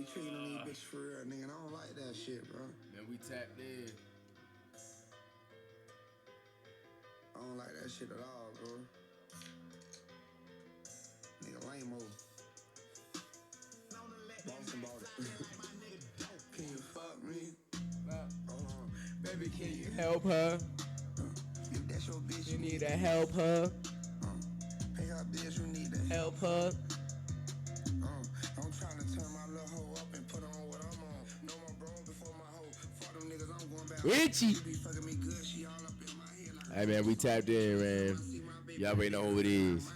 be treating these bitches for real, nigga. I don't like that shit, bro. Man, we tapped in. I don't like that shit at all, bro. Nigga, lame-o. Boston bought it. Can you fuck me? Hold on. Baby, can you Help her. If that's your bitch, You need to help her. Pay her bitch, you need to Help her. I'm trying to turn my little hoe up and put on what I'm on. No more bro before my hoe. Fuck them niggas, I'm going back. Richie. She be fucking me good, she all up in my head like. Hey, man, we tapped in, man. Y'all already know who it is.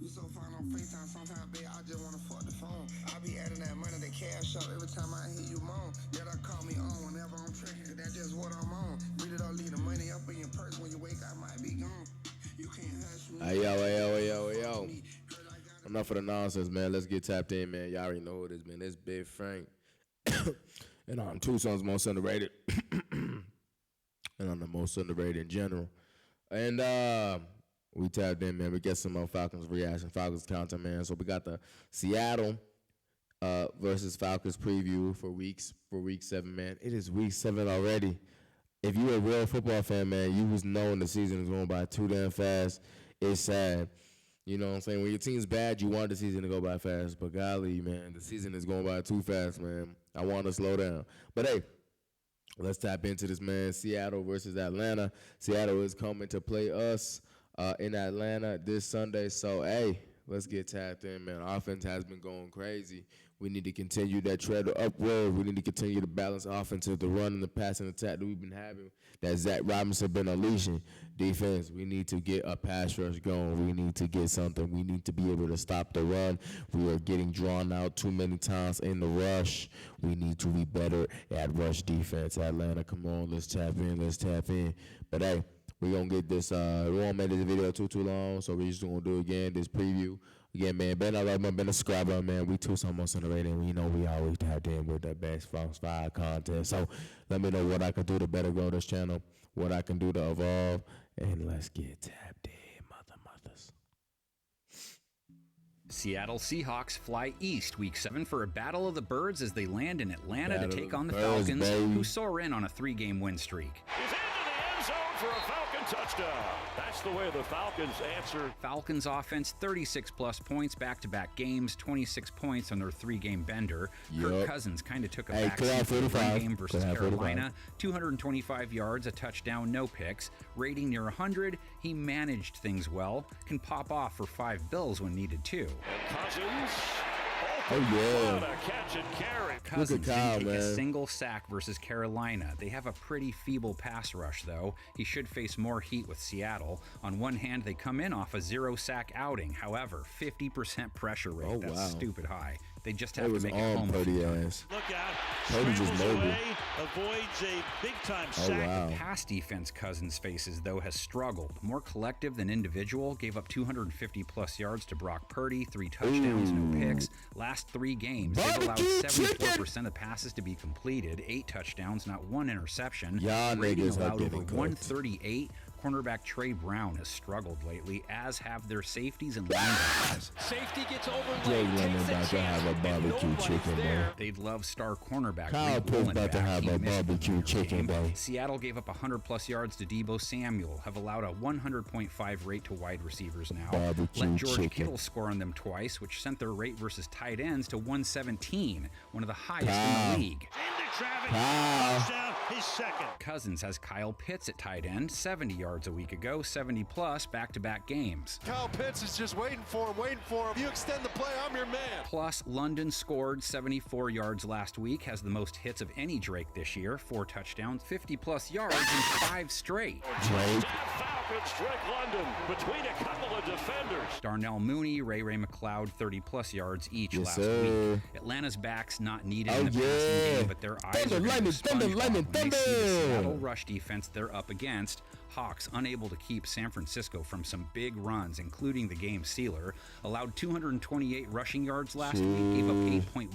You so fine on FaceTime, sometimes, babe, I just wanna fuck the phone. I be adding that money to cash up every time I hear you moan. Yeah, that call me on whenever I'm tricking, that's just what I'm on. Read it or leave the money up in your purse. When you wake, I might be gone. You can't hush me. Hey, yo. Enough of the nonsense, man. Let's get tapped in, man. Y'all already know who it is, man. It's Big Frank. And Tucson's most underrated. And I'm the most underrated in general. And we tapped in, man. We get some Falcons reaction, Falcons content, man. So we got the Seattle versus Falcons preview for week 7, man. It is week 7 already. If you're a real football fan, man, you was knowing the season is going by too damn fast. It's sad. You know what I'm saying? When your team's bad, you want the season to go by fast. But golly, man, the season is going by too fast, man. I want to slow down. But, hey, let's tap into this, man. Seattle versus Atlanta. Seattle is coming to play us in Atlanta this Sunday. So, hey, let's get tapped in, man. Offense has been going crazy. We need to continue that tread upward. We need to continue to balance offense with the run and the passing attack that we've been having, that Zach Robinson been unleashing. Defense, we need to get a pass rush going. We need to get something. We need to be able to stop the run. We are getting drawn out too many times in the rush. We need to be better at rush defense. Atlanta, come on, let's tap in. But, hey, we're going to get this. We won't make this video too long, so we're just going to do again this preview. Again, man, been a like, been a subscriber, man. We Tucson most underrated, and we know we always tapped in with the best Fox 5 content. So let me know what I can do to better grow this channel, what I can do to evolve, and let's get tapped in, mothers. Seattle Seahawks fly east week 7 for a battle of the birds as they land in Atlanta to take on the Falcons, who soar in on a 3-game win streak. He's into the end zone for a Falcon touchdown. That's the way the Falcons answer. Falcons offense, 36-plus points, back-to-back games, 26 points on their 3-game bender. Kirk Cousins kind of took a backseat for the run game versus Carolina. 225 yards, a touchdown, no picks. Rating near 100, he managed things well. Can pop off for 5 bills when needed, too. And Cousins. Oh, yeah. What a catch and carry. Cousins didn't take a single sack versus Carolina. They have a pretty feeble pass rush, though. He should face more heat with Seattle. On one hand, they come in off a 0-sack outing. However, 50% pressure rate. That's stupid high. They just have to make it home. Purdy ass. Look out. Purdy just mobile. Avoids a big-time sack. Wow. The pass defense Cousins faces, though, has struggled. More collective than individual. Gave up 250-plus yards to Brock Purdy, 3 touchdowns, no picks. Last 3 games, they've allowed 74% of passes to be completed, 8 touchdowns, not 1 interception. Y'all niggas allowed over 138. Cornerback Trey Brown has struggled lately, as have their safeties and linebackers. Safety gets overlaid. Jay London about to have a barbecue chicken, bro. They'd love star cornerback Kyle Pitts about to have a barbecue chicken, bro. Seattle gave up 100-plus yards to Deebo Samuel, have allowed a 100.5 rate to wide receivers now. Let George Kittle score on them twice, which sent their rate versus tight ends to 117, one of the highest in the league. Into traffic. Touchdown. His second. Cousins has Kyle Pitts at tight end, 70 yards a week ago, 70-plus back-to-back games. Kyle Pitts is just waiting for him. You extend the play, I'm your man. Plus, London scored 74 yards last week, has the most hits of any Drake this year, 4 touchdowns, 50-plus yards, and 5 straight. Drake. Falcons, Drake London, between a couple of defenders. Darnell Mooney, Ray McLeod, 30-plus yards each last week. Atlanta's backs not needed in the passing game, but their eyes are going to SpongeBob when they see the Seattle rush defense they're up against. Hawks unable to keep San Francisco from some big runs, including the game sealer. Allowed 228 rushing yards last week, gave up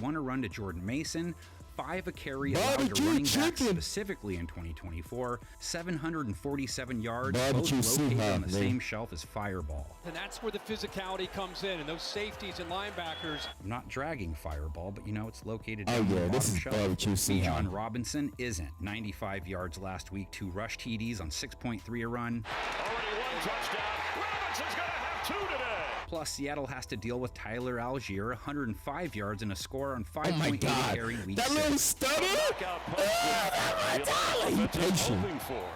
8.1 a run to Jordan Mason, 5 a carry allowed to running backs specifically in 2024, 747 yards, both located on the same shelf as Fireball. And that's where the physicality comes in, and those safeties and linebackers. I'm not dragging Fireball, but it's located on the this is shelf. barbecue Seahawks. Bijan Robinson isn't. 95 yards last week, 2 rush TDs on 6.3 a run. Already 1 touchdown. Robinson's going to have 2 today. Plus, Seattle has to deal with Tyler Algier, 105 yards and a score on 5.8 carry week 6. That little stutter?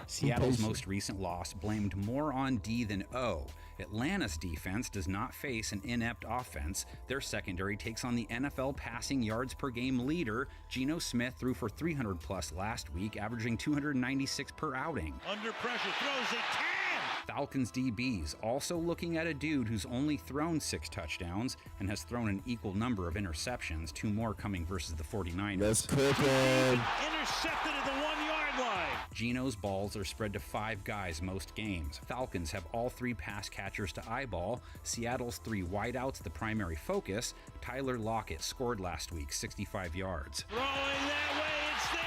Seattle's most recent loss blamed more on D than O. Atlanta's defense does not face an inept offense. Their secondary takes on the NFL passing yards per game leader. Geno Smith threw for 300-plus last week, averaging 296 per outing. Under pressure, throws it, Falcons DBs also looking at a dude who's only thrown 6 touchdowns and has thrown an equal number of interceptions, 2 more coming versus the 49ers. That's cooking. Intercepted at the 1-yard line. Geno's balls are spread to 5 guys most games. Falcons have all 3 pass catchers to eyeball. Seattle's 3 wideouts the primary focus. Tyler Lockett scored last week, 65 yards. Throwing that way, it's there.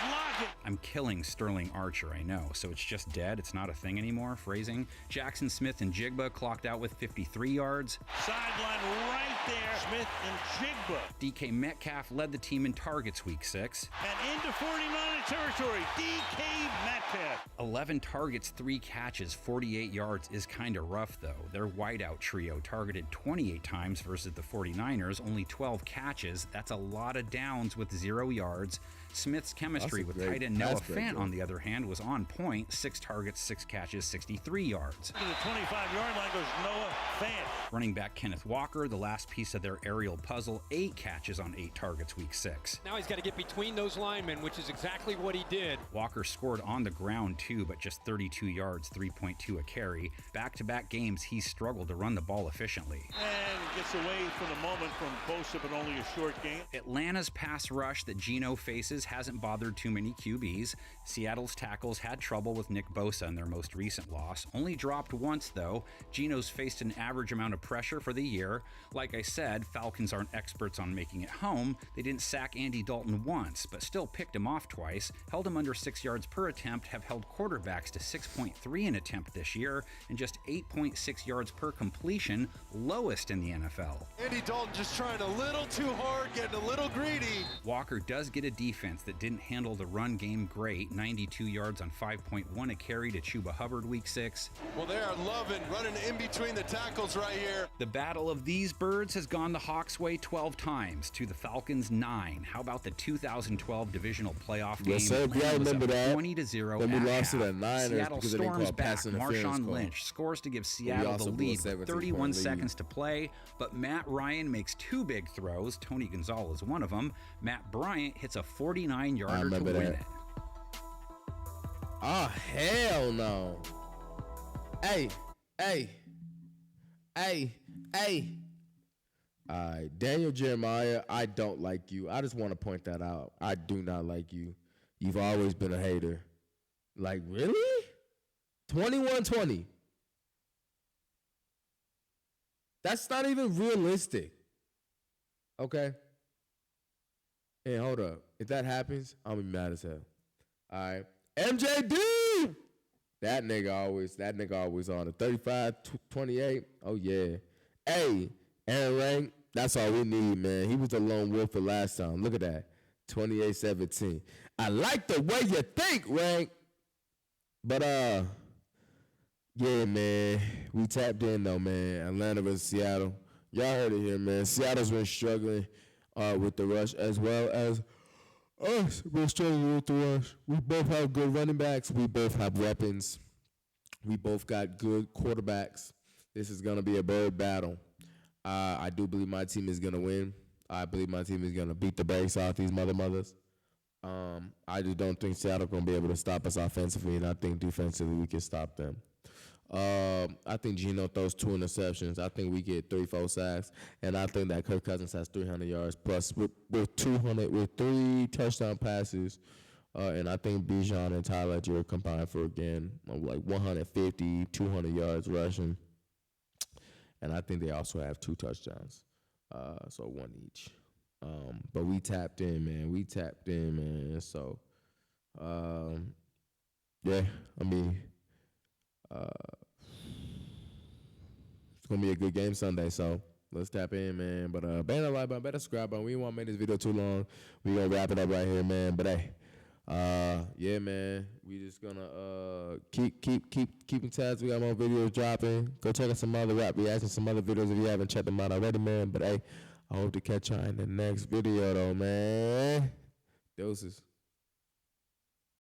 Lockett. I'm killing Sterling Archer, I know, so it's just dead. It's not a thing anymore, phrasing. Jackson Smith and Jigba clocked out with 53 yards. Sideline right there, Smith and Jigba. DK Metcalf led the team in targets week 6. And into 49 territory, DK Metcalf. 11 targets, 3 catches, 48 yards is kind of rough, though. Their wideout trio targeted 28 times versus the 49ers, only 12 catches. That's a lot of downs with 0 yards. Smith's chemistry with tight end Noah Fant, on the other hand, was on point. 6 targets, 6 catches, 63 yards. To the 25-yard line goes Noah Fant. Running back Kenneth Walker, the last piece of their aerial puzzle, 8 catches on 8 targets week 6. Now he's got to get between those linemen, which is exactly what he did. Walker scored on the ground too, but just 32 yards, 3.2 a carry. Back-to-back games, he struggled to run the ball efficiently. And gets away for the moment from Bosa, but only a short game. Atlanta's pass rush that Geno faces hasn't bothered too many QBs. Seattle's tackles had trouble with Nick Bosa in their most recent loss. Only dropped once, though. Geno's faced an average amount of pressure for the year. Like I said, Falcons aren't experts on making it home. They didn't sack Andy Dalton once, but still picked him off twice, held him under 6 yards per attempt, have held quarterbacks to 6.3 an attempt this year, and just 8.6 yards per completion, lowest in the NFL. Andy Dalton just trying a little too hard, getting a little greedy. Walker does get a defense that didn't handle the run game great, 92 yards on 5.1 a carry to Chuba Hubbard week 6. Well, they are loving running in between the tackles right here. The battle of these birds has gone the Hawks' way 12 times, to the Falcons 9. How about the 2012 divisional playoff game? Yes, sir. Yeah, I remember that. 20-0 when we lost to the Niners Seattle because they didn't storms call back. pass interference Marshawn call. Lynch scores to give Seattle the lead with 31 seconds to play, but Matt Ryan makes 2 big throws. Tony Gonzalez, one of them. Matt Bryant hits a 49-yarder to win it. Oh, hell no. Hey. All right, Daniel Jeremiah, I don't like you. I just want to point that out. I do not like you. You've always been a hater. Like, really? 21-20. That's not even realistic. Okay? Hey, hold up. If that happens, I'll be mad as hell. All right. MJD! That nigga always on it. 35-28. Oh, yeah. Hey, Aaron Rank, that's all we need, man. He was the lone wolf for last time. Look at that. 28-17. I like the way you think, Rank. But, yeah, man. We tapped in, though, man. Atlanta versus Seattle. Y'all heard it here, man. Seattle's been struggling with the rush as well as us. We're struggling with the rush. We both have good running backs. We both have weapons. We both got good quarterbacks. This is going to be a bird battle. I do believe my team is going to win. I believe my team is going to beat the brakes off these mothers. I just don't think Seattle going to be able to stop us offensively, and I think defensively we can stop them. I think Geno throws 2 interceptions. I think we get 3-4 sacks, and I think that Kirk Cousins has 300 yards plus with 3 touchdown passes. And I think Bijan and Tyler Algier combined for again like 150, 200 yards rushing. And I think they also have 2 touchdowns, so 1 each. But we tapped in, man. So, yeah, I mean, it's gonna be a good game Sunday. So let's tap in, man. But better like button, better subscribe button. We don't want to make this video too long. We gonna wrap it up right here, man. But hey, yeah, man. We just gonna keeping tabs. We got more videos dropping. Go check out some other rap reactions, some other videos if you haven't checked them out already, man. But hey, I hope to catch y'all in the next video, though, man. Doses.